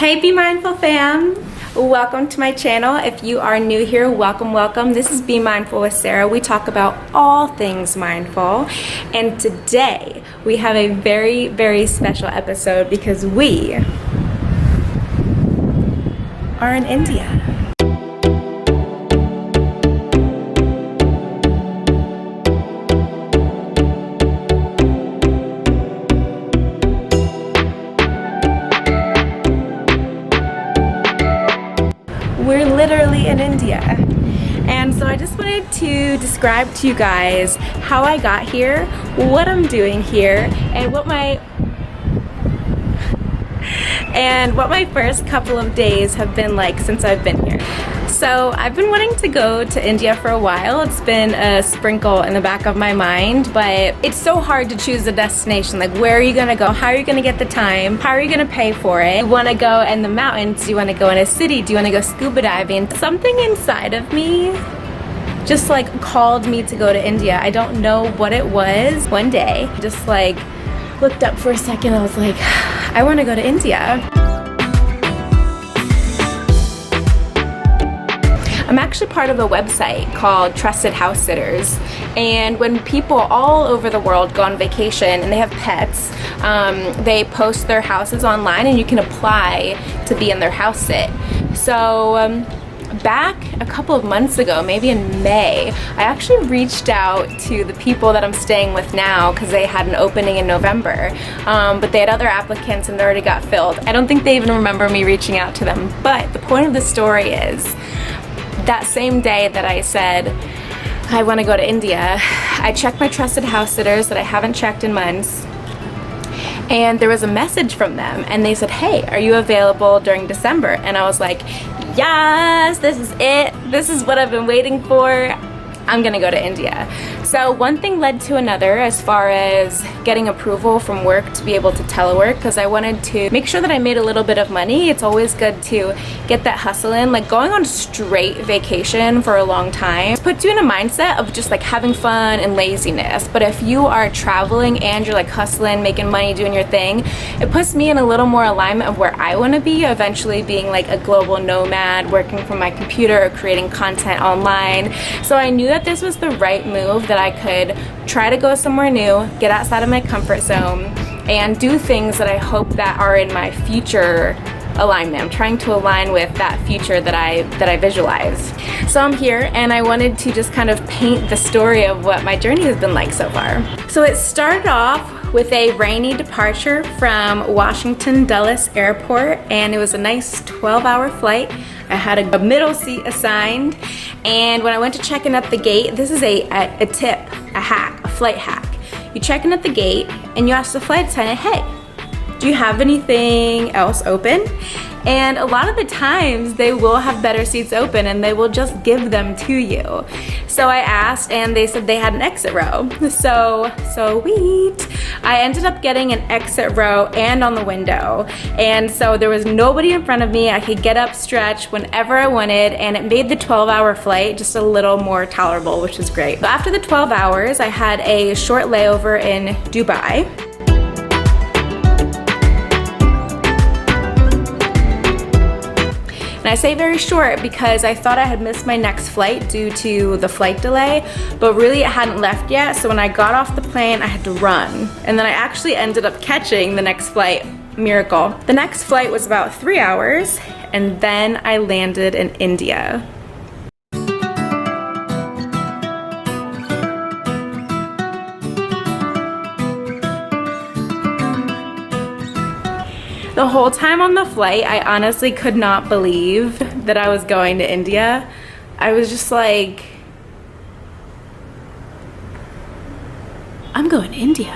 Hey Be Mindful fam! Welcome to my channel. If you are new here, welcome. This is Be Mindful with Sarah. We talk about all things mindful. And today we have a very special episode because we are in India. We're literally in India. And so I just wanted to describe to you guys how I got here, what I'm doing here, and what my first couple of days have been like since I've been here. So I've been wanting to go to India for a while. It's been a sprinkle in the back of my mind, but it's so hard to choose a destination. Like, where are you gonna go? How are you gonna get the time? How are you gonna pay for it? You wanna go in the mountains? Do you wanna go in a city? Do you wanna go scuba diving? Something inside of me just like called me to go to India. I don't know what it was. One day, just like looked up for a second. I was like, I wanna go to India. I'm actually part of a website called Trusted House Sitters, and when people all over the world go on vacation and they have pets, they post their houses online and you can apply to be in their house sit. So back a couple of months ago, maybe in May, I actually reached out to the people that I'm staying with now because they had an opening in November, but they had other applicants and they already got filled. I don't think they even remember me reaching out to them, but the point of the story is that same day that I said I want to go to India, I checked my Trusted House Sitters that I haven't checked in months, and there was a message from them and they said, hey, are you available during December? And I was like, yes, this is it. This is what I've been waiting for. I'm gonna go to India. So one thing led to another as far as getting approval from work to be able to telework, because I wanted to make sure that I made a little bit of money. It's always good to get that hustle in. Like, going on straight vacation for a long time puts you in a mindset of just like having fun and laziness. But if you are traveling and you're like hustling, making money, doing your thing, it puts me in a little more alignment of where I want to be, eventually being like a global nomad, working from my computer, creating content online. So I knew that this was the right move, that I could try to go somewhere new, get outside of my comfort zone, and do things that I hope that are in my future alignment. I'm trying to align with that future that I visualize. So I'm here and I wanted to just kind of paint the story of what my journey has been like so far. So it started off with a rainy departure from Washington Dulles Airport, and it was a nice 12-hour flight. I had a middle seat assigned, and when I went to check in at the gate, this is a tip, a hack, a flight hack. You check in at the gate and you ask the flight attendant, hey, do you have anything else open? And a lot of the times they will have better seats open and they will just give them to you. So I asked and they said they had an exit row. So sweet. I ended up getting an exit row and on the window. And so there was nobody in front of me. I could get up, stretch whenever I wanted, and it made the 12-hour flight just a little more tolerable, which was great. So after the 12 hours, I had a short layover in Dubai. And I say very short because I thought I had missed my next flight due to the flight delay, but really it hadn't left yet. So when I got off the plane, I had to run. And then I actually ended up catching the next flight. Miracle. The next flight was about 3 hours, and then I landed in India. The whole time on the flight, I honestly could not believe that I was going to India. I was just like, I'm going to India.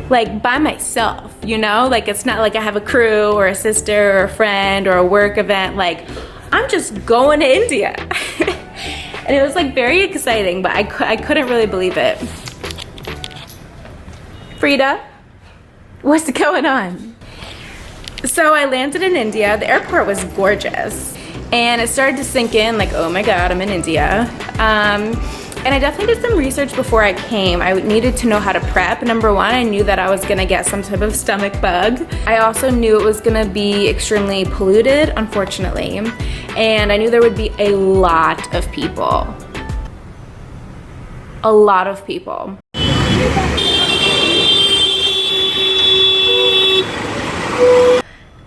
Like, by myself, you know? Like, it's not like I have a crew or a sister or a friend or a work event. Like, I'm just going to India. And it was like very exciting, but I couldn't really believe it. Frida, what's going on? So I landed in India. The airport was gorgeous, and it started to sink in like, oh my god, I'm in India. And I definitely did some research before I came. I needed to know how to prep. Number one, I knew that I was gonna get some type of stomach bug. I also knew it was gonna be extremely polluted, unfortunately. And I knew there would be a lot of people. A lot of people.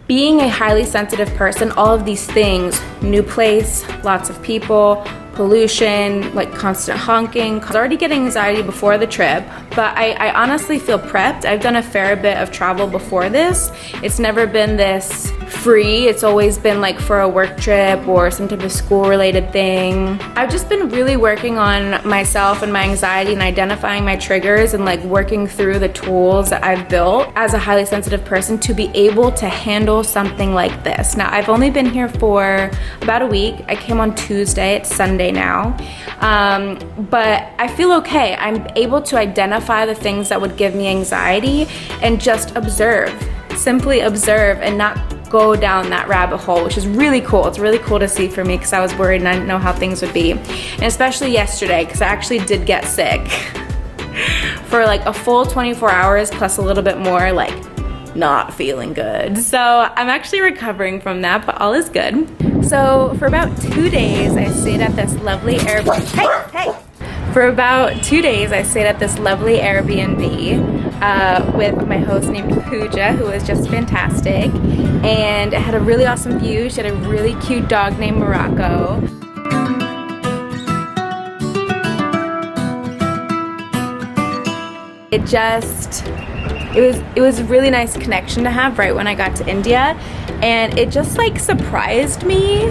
Being a highly sensitive person, all of these things, new place, lots of people, pollution, like constant honking. I was already getting anxiety before the trip, but I honestly feel prepped. I've done a fair bit of travel before this. It's never been this free. It's always been like for a work trip or some type of school related thing. I've just been really working on myself and my anxiety and identifying my triggers and like working through the tools that I've built as a highly sensitive person to be able to handle something like this. Now, I've only been here for about a week. I came on Tuesday, it's Sunday now. But I feel okay. I'm able to identify the things that would give me anxiety and just observe, simply observe and not go down that rabbit hole, which is really cool. It's really cool to see for me because I was worried and I didn't know how things would be. And especially yesterday, because I actually did get sick for like a full 24 hours plus a little bit more, like not feeling good. So I'm actually recovering from that, but all is good. So for about 2 days, I stayed at this lovely Airbnb. Hey! For about 2 days, I stayed at this lovely Airbnb with my host named Pooja, who was just fantastic. And it had a really awesome view. She had a really cute dog named Morocco. It was a really nice connection to have right when I got to India. And it just like surprised me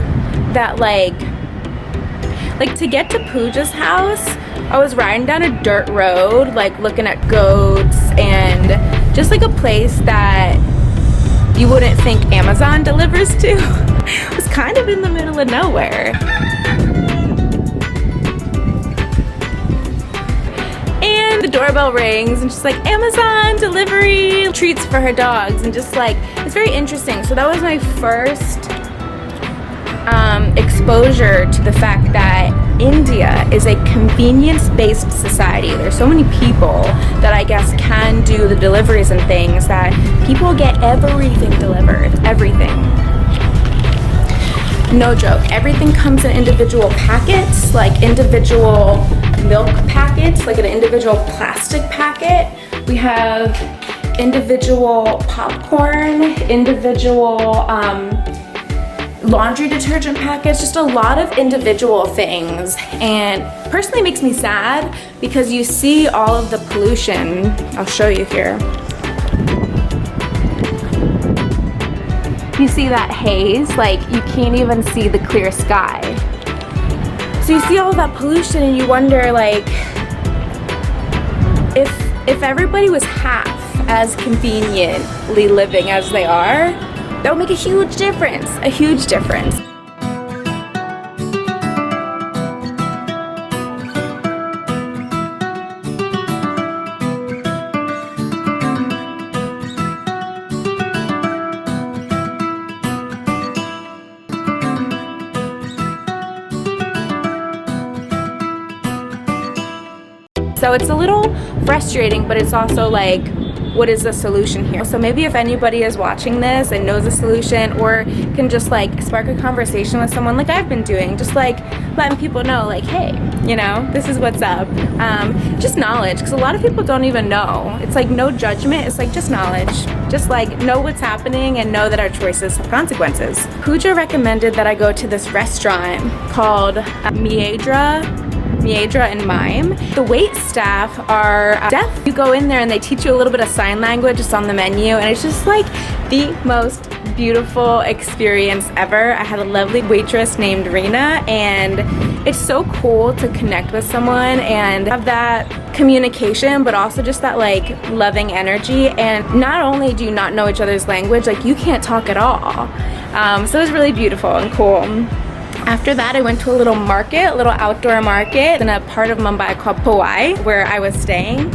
that like to get to Pooja's house, I was riding down a dirt road, like looking at goats and just like a place that you wouldn't think Amazon delivers to. It was kind of in the middle of nowhere. And the doorbell rings and she's like, Amazon delivery, treats for her dogs, and just like, it's very interesting. So that was my first exposure to the fact that India is a convenience-based society. There's so many people that I guess can do the deliveries and things that people get everything delivered, everything. No joke, everything comes in individual packets, like individual milk packets, like an individual plastic packet. We have individual popcorn, individual laundry detergent packets, just a lot of individual things. And personally makes me sad because you see all of the pollution. I'll show you here. You see that haze? Like you can't even see the clear sky. So you see all that pollution and you wonder like, if everybody was half as conveniently living as they are, that would make a huge difference, a huge difference. So it's a little frustrating, but it's also like, what is the solution here? So maybe if anybody is watching this and knows a solution or can just like spark a conversation with someone like I've been doing, just like letting people know like, hey, you know, this is what's up. Just knowledge, because a lot of people don't even know. It's like no judgment, it's like just knowledge. Just like know what's happening and know that our choices have consequences. Pooja recommended that I go to this restaurant called Miedra and Mime. The wait staff are deaf. You go in there and they teach you a little bit of sign language just on the menu, and it's just like the most beautiful experience ever. I had a lovely waitress named Rena, and it's so cool to connect with someone and have that communication, but also just that like loving energy. And not only do you not know each other's language, like you can't talk at all. So it was really beautiful and cool. After that, I went to a little market, a little outdoor market in a part of Mumbai called Powai, where I was staying.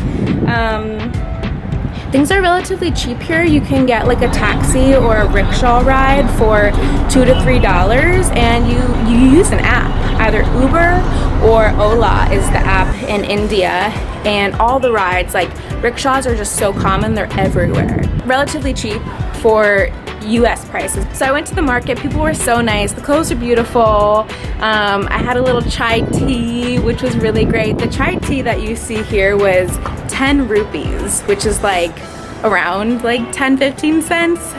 Things are relatively cheap here. You can get like a taxi or a rickshaw ride for $2 to $3, and you use an app. Either Uber or Ola is the app in India, and all the rides, like rickshaws, are just so common, they're everywhere. Relatively cheap for US prices. So I went to the market, people were so nice, the clothes are beautiful. I had a little chai tea, which was really great. The chai tea that you see here was 10 rupees, which is like around like 10-15 cents.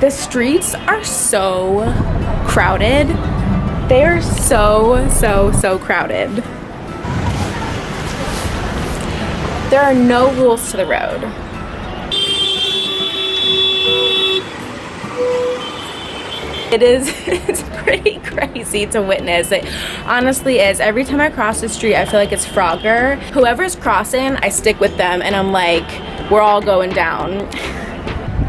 The streets are so crowded. They are so crowded. There are no rules to the road. It's pretty crazy to witness. It honestly is. Every time I cross the street, I feel like it's Frogger. Whoever's crossing, I stick with them, and I'm like, we're all going down.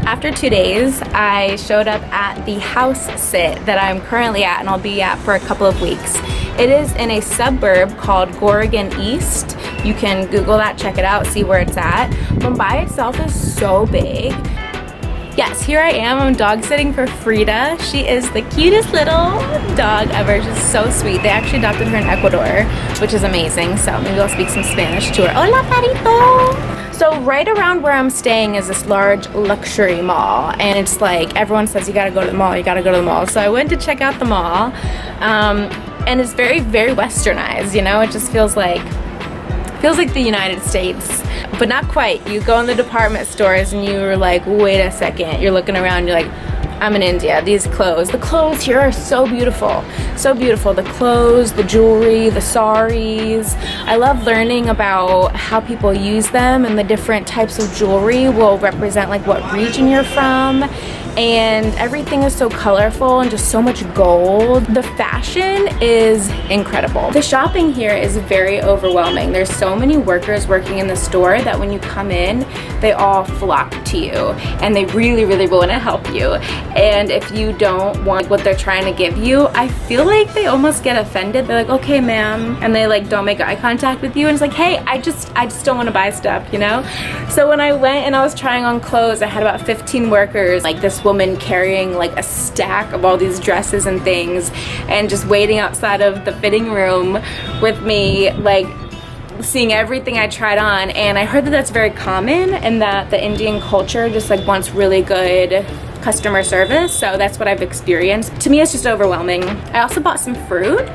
After 2 days, I showed up at the house sit that I'm currently at and I'll be at for a couple of weeks. It is in a suburb called Goregaon East. You can Google that, check it out, see where it's at. Mumbai itself is so big. Yes, here I am. I'm dog sitting for Frida. She is the cutest little dog ever. She's so sweet. They actually adopted her in Ecuador, which is amazing. So maybe I'll speak some Spanish to her. Hola, perrito! So right around where I'm staying is this large luxury mall, and it's like everyone says you gotta go to the mall, you gotta go to the mall. So I went to check out the mall, and it's very westernized, you know. It just feels like the United States, but not quite. You go in the department stores and you're like, wait a second. You're looking around, you're like, I'm in India. These clothes, the clothes here are so beautiful, so beautiful. The clothes, the jewelry, the saris. I love learning about how people use them, and the different types of jewelry will represent like what region you're from. And everything is so colorful and just so much gold. The fashion is incredible. The shopping here is very overwhelming. There's so many workers working in the store that when you come in, they all flock to you and they really want to help you. And if you don't want what they're trying to give you, I feel like they almost get offended. They're like, okay, ma'am, and they like don't make eye contact with you, and it's like, hey, I just don't want to buy stuff, you know? So when I went and I was trying on clothes, I had about 15 workers, like this woman carrying like a stack of all these dresses and things, and just waiting outside of the fitting room with me, like seeing everything I tried on. And I heard that that's very common, and that the Indian culture just like wants really good customer service. So that's what I've experienced. To me, it's just overwhelming. I also bought some fruit.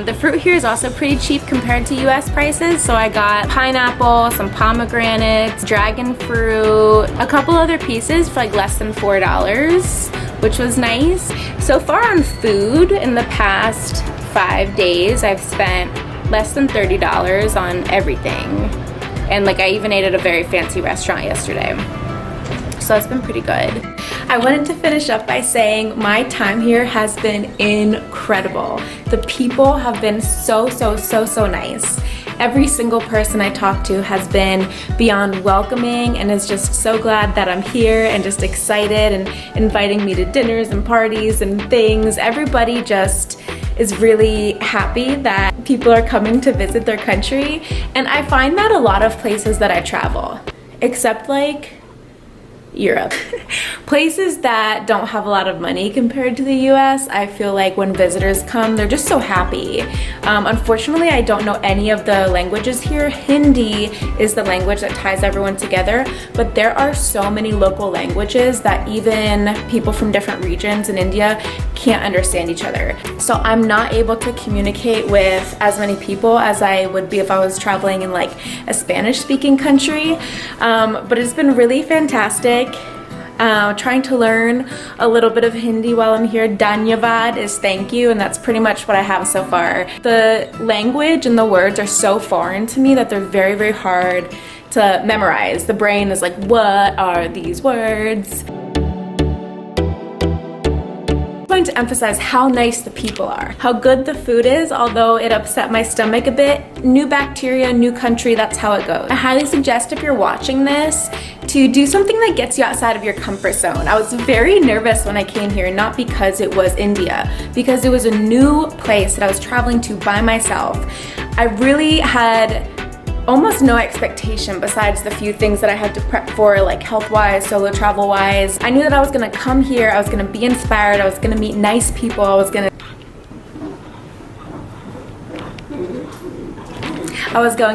The fruit here is also pretty cheap compared to US prices. So I got pineapple, some pomegranates, dragon fruit, a couple other pieces for like less than $4, which was nice. So far on food, in the past 5 days, I've spent less than $30 on everything. And like I even ate at a very fancy restaurant yesterday. So it's been pretty good. I wanted to finish up by saying my time here has been incredible. The people have been so nice. Every single person I talk to has been beyond welcoming and is just so glad that I'm here and just excited and inviting me to dinners and parties and things. Everybody just is really happy that people are coming to visit their country. And I find that a lot of places that I travel, except like Europe. Places that don't have a lot of money compared to the US, I feel like when visitors come, they're just so happy. Unfortunately, I don't know any of the languages here. Hindi is the language that ties everyone together, but there are so many local languages that even people from different regions in India can't understand each other. So I'm not able to communicate with as many people as I would be if I was traveling in like a Spanish-speaking country, but it's been really fantastic. Trying to learn a little bit of Hindi while I'm here. Dhanyavad is thank you, and that's pretty much what I have so far. The language and the words are so foreign to me that they're very hard to memorize. The brain is like, what are these words? I'm going to emphasize how nice the people are, how good the food is, although it upset my stomach a bit. New bacteria, new country, that's how it goes. I highly suggest if you're watching this to do something that gets you outside of your comfort zone. I was very nervous when I came here, not because it was India, because it was a new place that I was traveling to by myself. I really had almost no expectation besides the few things that I had to prep for, like health-wise, solo travel-wise. I knew that I was gonna come here, I was gonna be inspired, I was gonna meet nice people, I was going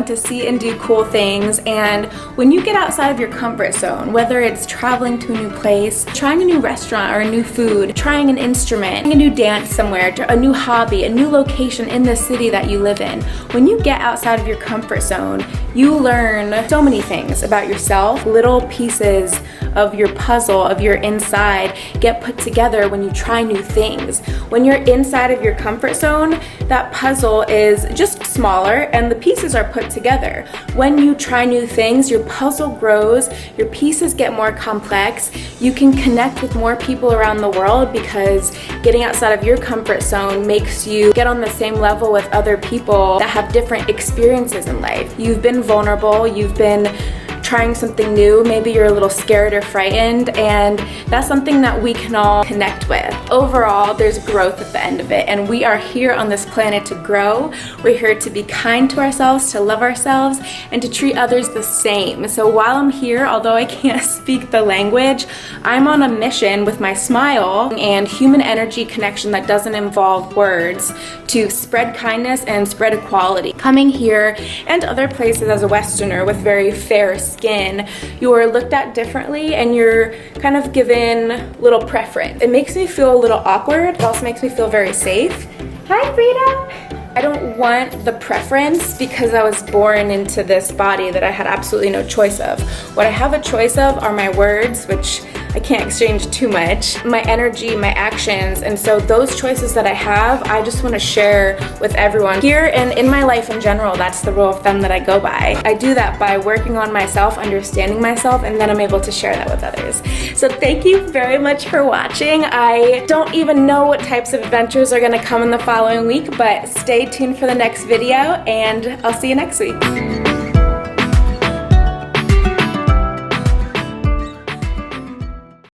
to see and do cool things. And when you get outside of your comfort zone, whether it's traveling to a new place, trying a new restaurant or a new food, trying an instrument, a new dance somewhere, a new hobby, a new location in the city that you live in, when you get outside of your comfort zone, you learn so many things about yourself. Little pieces of your puzzle, of your inside, get put together when you try new things. When you're inside of your comfort zone, that puzzle is just smaller and the pieces are put together. When you try new things, your puzzle grows, your pieces get more complex, you can connect with more people around the world because getting outside of your comfort zone makes you get on the same level with other people that have different experiences in life. You've been vulnerable, you've been trying something new, maybe you're a little scared or frightened, and that's something that we can all connect with. Overall, there's growth at the end of it, and we are here on this planet to grow. We're here to be kind to ourselves, to love ourselves, and to treat others the same. So while I'm here, although I can't speak the language, I'm on a mission with my smile and human energy connection that doesn't involve words to spread kindness and spread equality. Coming here and other places as a Westerner with very fair skin, you're looked at differently and you're kind of given little preference. It makes me feel a little awkward. It also makes me feel very safe. Hi, Frida. I don't want the preference because I was born into this body that I had absolutely no choice of. What I have a choice of are my words, which I can't exchange too much, my energy, my actions, and so those choices that I have, I just want to share with everyone here and in my life in general. That's the rule of thumb that I go by. I do that by working on myself, understanding myself, and then I'm able to share that with others. So thank you very much for watching. I don't even know what types of adventures are going to come in the following week, but stay tuned for the next video, and I'll see you next week.